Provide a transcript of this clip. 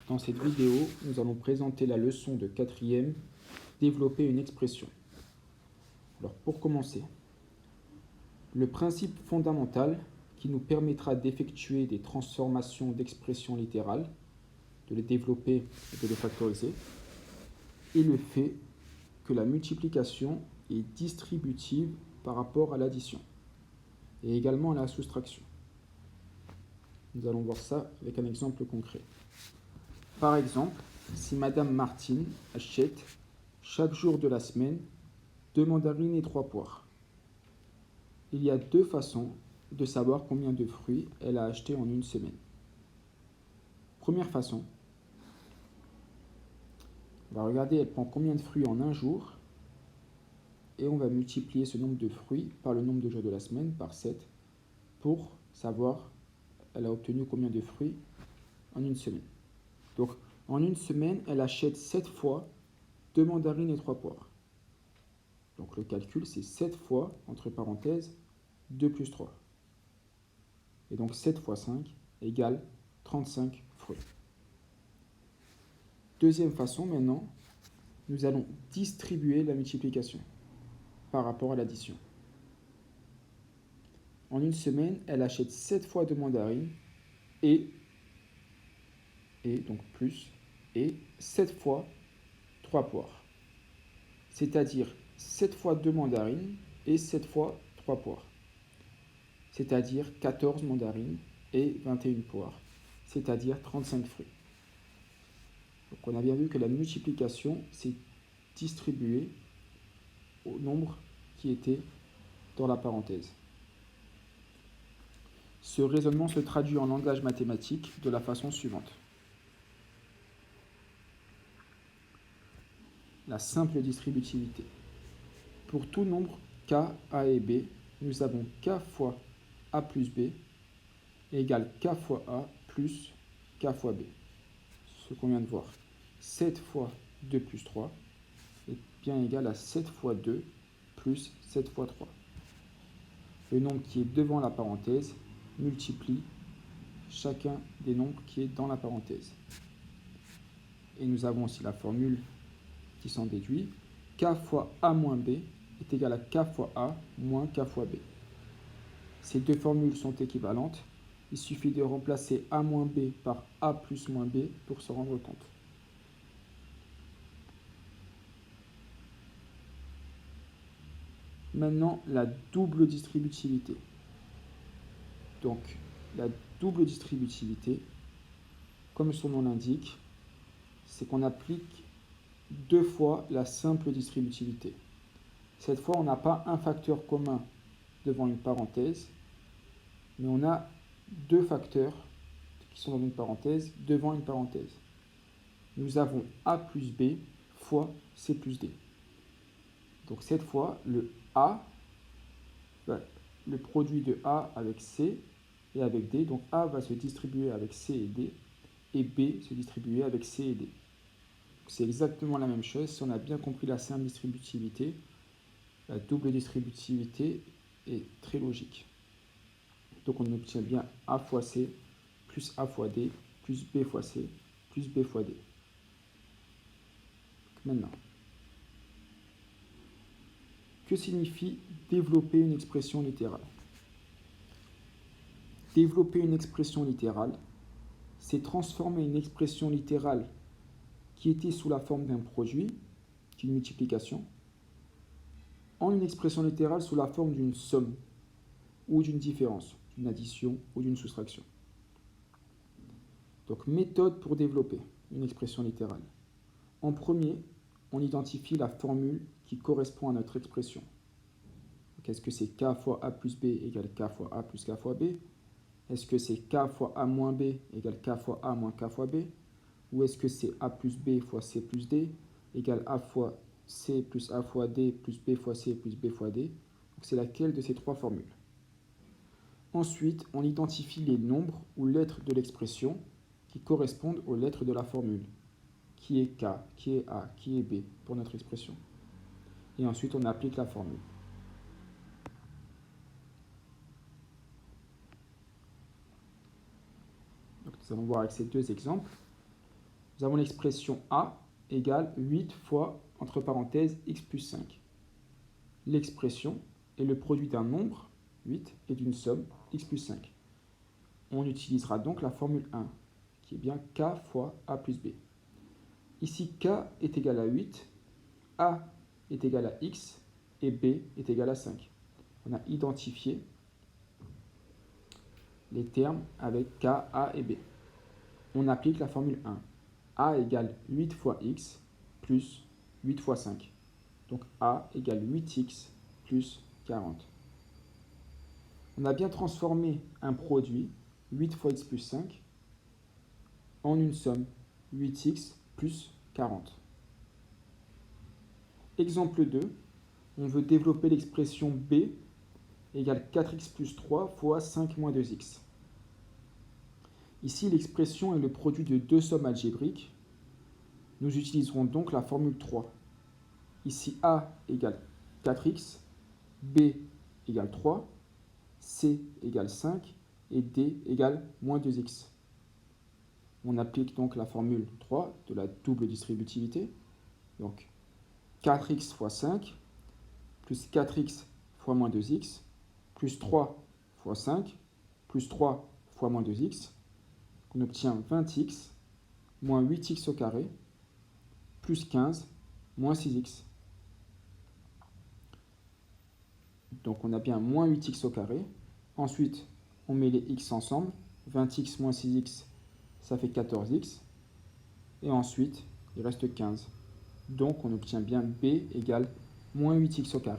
Dans cette vidéo, nous allons présenter la leçon de 4e, développer une expression. Alors pour commencer, le principe fondamental qui nous permettra d'effectuer des transformations d'expressions littérales, de les développer et de les factoriser, est le fait que la multiplication est distributive par rapport à l'addition et également à la soustraction. Nous allons voir ça avec un exemple concret. Par exemple, si Madame Martine achète chaque jour de la semaine 2 mandarines et 3 poires, il y a 2 façons de savoir combien de fruits elle a acheté en une semaine. Première façon, on va regarder elle prend combien de fruits en un jour et on va multiplier ce nombre de fruits par le nombre de jours de la semaine, par 7, pour savoir elle a obtenu combien de fruits en une semaine. Donc, en une semaine, elle achète 7 fois 2 mandarines et 3 poires. Donc, le calcul, c'est 7 fois, entre parenthèses, 2 plus 3. Et donc, 7 fois 5 égale 35 fruits. Deuxième façon, maintenant, nous allons distribuer la multiplication par rapport à l'addition. En une semaine, elle achète 7 fois 2 mandarines et donc plus, et 7 fois 3 poires. C'est-à-dire 7 fois 2 mandarines et 7 fois 3 poires. C'est-à-dire 14 mandarines et 21 poires. C'est-à-dire 35 fruits. Donc on a bien vu que la multiplication s'est distribuée au nombre qui était dans la parenthèse. Ce raisonnement se traduit en langage mathématique de la façon suivante. La simple distributivité. Pour tout nombre k, a et b, nous avons k fois a plus b égale k fois a plus k fois b. Ce qu'on vient de voir. 7 fois 2 plus 3 est bien égal à 7 fois 2 plus 7 fois 3. Le nombre qui est devant la parenthèse multiplie chacun des nombres qui est dans la parenthèse. Et nous avons aussi la formule qui s'en déduit. K fois A moins B est égal à K fois A moins K fois B. Ces deux formules sont équivalentes. Il suffit de remplacer A moins B par A plus moins B pour se rendre compte. Maintenant, la double distributivité. Donc, la double distributivité, comme son nom l'indique, c'est qu'on applique 2 fois la simple distributivité. Cette fois, on n'a pas un facteur commun devant une parenthèse, mais on a 2 facteurs qui sont dans une parenthèse devant une parenthèse. Nous avons A plus B fois C plus D. Donc cette fois, le A, le produit de A avec C et avec D, donc A va se distribuer avec C et D, et B se distribuer avec C et D. C'est exactement la même chose. Si on a bien compris la simple distributivité, la double distributivité est très logique. Donc on obtient bien A fois C plus A fois D plus B fois C plus B fois D. Maintenant, que signifie développer une expression littérale? Développer une expression littérale, c'est transformer une expression littérale qui était sous la forme d'un produit, d'une multiplication, en une expression littérale sous la forme d'une somme ou d'une différence, d'une addition ou d'une soustraction. Donc, méthode pour développer une expression littérale. En premier, on identifie la formule qui correspond à notre expression. Est-ce que c'est k fois a plus b égale k fois a plus k fois b? Est-ce que c'est k fois a moins b égale k fois a moins k fois b? Ou est-ce que c'est a plus b fois c plus d égale a fois c plus a fois d plus b fois c plus b fois d? Donc c'est laquelle de ces 3 formules? Ensuite, on identifie les nombres ou lettres de l'expression qui correspondent aux lettres de la formule. Qui est k, qui est a, qui est b pour notre expression. Et ensuite, on applique la formule. Donc, nous allons voir avec ces 2 exemples. nous avons l'expression a égale 8 fois, entre parenthèses, x plus 5. L'expression est le produit d'un nombre, 8, et d'une somme, x plus 5. On utilisera donc la formule 1, qui est bien k fois a plus b. Ici, k est égal à 8, a est égal à x, et b est égal à 5. On a identifié les termes avec k, a et b. On applique la formule 1. A égale 8 fois x plus 8 fois 5. Donc a égale 8x plus 40. On a bien transformé un produit, 8 fois x plus 5, en une somme, 8x plus 40. Exemple 2, on veut développer l'expression b égale 4x plus 3 fois 5 moins 2x. Ici, l'expression est le produit de deux sommes algébriques. Nous utiliserons donc la formule 3. Ici, a égale 4x, b égale 3, c égale 5 et d égale moins 2x. On applique donc la formule 3 de la double distributivité. Donc 4x fois 5 plus 4x fois moins 2x plus 3 fois 5 plus 3 fois moins 2x. On obtient 20x moins 8x au carré plus 15 moins 6x. Donc on a bien moins 8x au carré. Ensuite, on met les x ensemble. 20x moins 6x, ça fait 14x. Et ensuite, il reste 15. Donc on obtient bien b égale moins 8x au carré.